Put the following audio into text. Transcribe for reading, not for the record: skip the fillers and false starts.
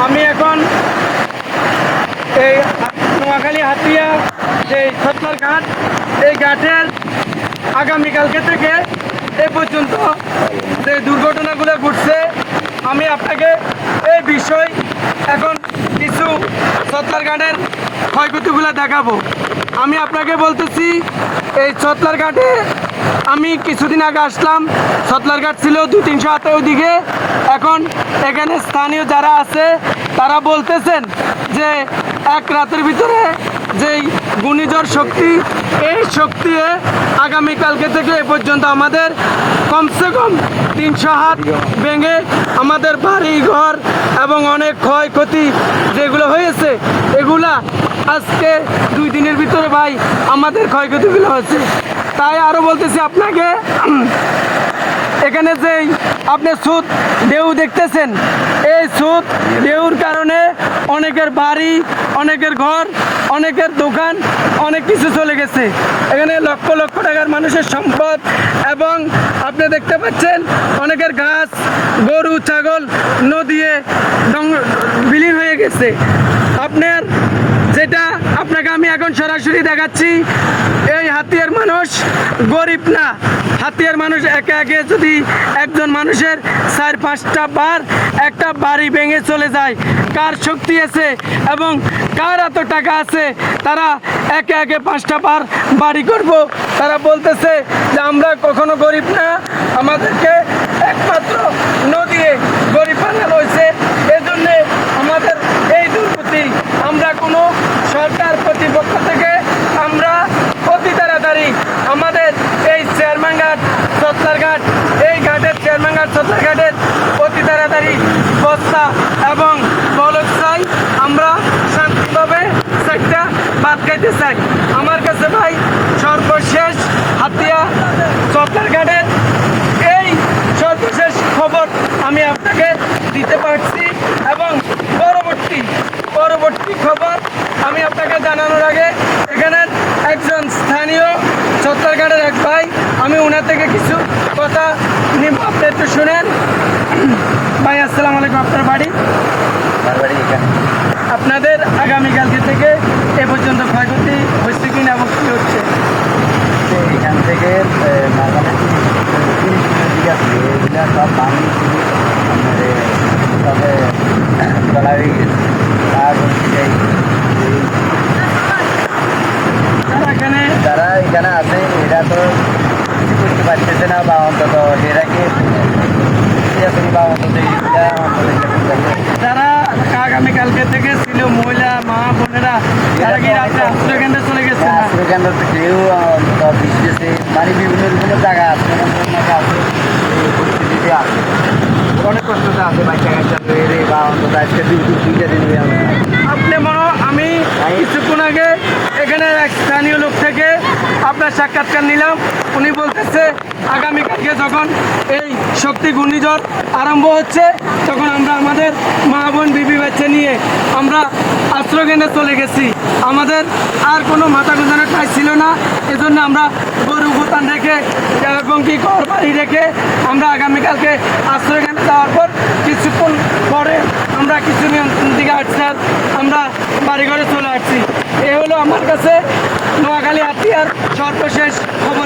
আমি এখন এই নোয়াখালী হাতিয়া যে ছত্তর ঘাট, এই ঘাটের আগামীকালকে থেকে এ পর্যন্ত যে দুর্ঘটনাগুলো ঘটছে আমি আপনাকে এই বিষয় এখন কিছু ছত্তর ঘাটের ক্ষয়ক্ষতিগুলো দেখাবো। আমি আপনাকে বলতেছি এই ছত্তর ঘাটে আমি কিছুদিন আগে আসলাম, ছত্তর ঘাট ছিল 200-300 হাতের ওইদিকে। এখন এখানে স্থানীয় যারা আছে তারা বলতেছেন যে এক রাতের ভিতরে যেই ঘূর্ণিঝড় শক্তি, এই শক্তি আগামীকালকে থেকে এ পর্যন্ত আমাদের কমসে কম 300 হাত ভেঙে আমাদের বাড়ি ঘর এবং অনেক ক্ষয়ক্ষতি যেগুলো হয়েছে এগুলা আজকে 2 দিনের ভিতরে ভাই আমাদের ক্ষয়ক্ষতিগুলো হয়েছে। তাই আরও বলতেছি আপনাকে, এখানে যেই আপনি সুদ ঢেউ দেখতেছেন, এই সুদ ঢেউর কারণে অনেকের বাড়ি, অনেকের ঘর, অনেকের দোকান, অনেক কিছু চলে গেছে। এখানে লক্ষ লক্ষ টাকার মানুষের সম্পদ এবং আপনি দেখতে পাচ্ছেন অনেকের গাছ, গরু, ছাগল নদীয়ে বিলীন হয়ে গেছে। আপনার যেটা আপনাকে আমি এখন সরাসরি দেখাচ্ছি, এই হাতিয়ার মানুষ গরিব না। হাতিয়ার মানুষ একে একে যদি একজন মানুষের 4-5টা বার একটা বাড়ি ভেঙে চলে যায়, কার শক্তি আছে এবং কার এত টাকা আছে তারা একে একে 5টা বার বাড়ি করব। তারা বলতেছে যে আমরা কখনো গরিব না, আমাদেরকে একমাত্র নদী গরিব বানানো হয়েছে। এজন্যে আমাদের এই দুর্গতি আমরা কোনো সরকার কর্তৃপক্ষ থেকে আমরা অতি তাড়াতাড়ি আমাদের এই চেয়ারম্যান ঘাট, ছত্তর ঘাট, এই ঘাটের চেয়ারম্যান ঘাট, ছত্তর ঘাটের অতি তাড়াতাড়ি বস্তা এবং বলক চাই। আমরা শান্তিভাবে সেটা বাদ খাইতে চাই। আমার কাছে ভাই সর্বশেষ হাতিয়া ছত্তর ঘাটের এই সর্বশেষ খবর আমি আপনাকে দিতে পারছি এবং পরবর্তী খবর আমি আপনাকে জানানোর আগে এখানের একজন স্থানীয় ছত্তরঘাটের এক ভাই, আমি ওনার থেকে কিছু কথা নিব, আপনি একটু শুনেন। ভাই আসসালামু আলাইকুম, আপনার বাড়ি? আপনাদের আগামীকালকে থেকে এ পর্যন্ত ক্ষয়ক্ষতি হচ্ছে কিনা এবং কী হচ্ছে? এখান থেকে সব পানি তবে বলা হয়ে গেছে। যারা এখানে আছে এরা তো কিছু করতে পারতেছে না, বা অন্তত এরাকে বা অন্তত যারা আগামীকালকে থেকে ছিল মহিলা মা বোনেরা, তারা কি রাত্রে আশ্রয়কেন্দ্রে চলে গেছে? আশ্রয়কেন্দ্র কেউ বিশেষে মানে বিভিন্ন জায়গা আছে, পরিস্থিতিতে আছে, অনেক কষ্টতে আছে। বাচ্চা কাচ্চা তৈরি বা অন্তত আজকে 2-3 দিন আপনি আমি কিছুক্ষণ আগে এখানে এক স্থানীয় লোক থেকে আপনার সাক্ষাৎকার নিলাম। উনি বলতেছে আগামীকালকে যখন এই শক্তি ঘূর্ণিঝড় আরম্ভ হচ্ছে তখন আমরা আমাদের মা বোন বিবি বাচ্চা নিয়ে আমরা আশ্রয়কেন্দ্রে চলে গেছি। আমাদের আর কোনো মাথা গোঁজানোর ঠাঁই ছিল না, এজন্য আমরা গরু গোতান রেখে এবং কি ঘর বাড়ি রেখে আমরা আগামীকালকে আশ্রয়কেন্দ্রে যাওয়ার পর কিছুক্ষণ পরে আমরা কিছু নিয়ন্ত্রণ দিকে আসছি, আমরা বাড়িঘরে চলে আসছি। এ হলো আমার কাছে নোয়াখালী হাতিয়ার সর্বশেষ খবর।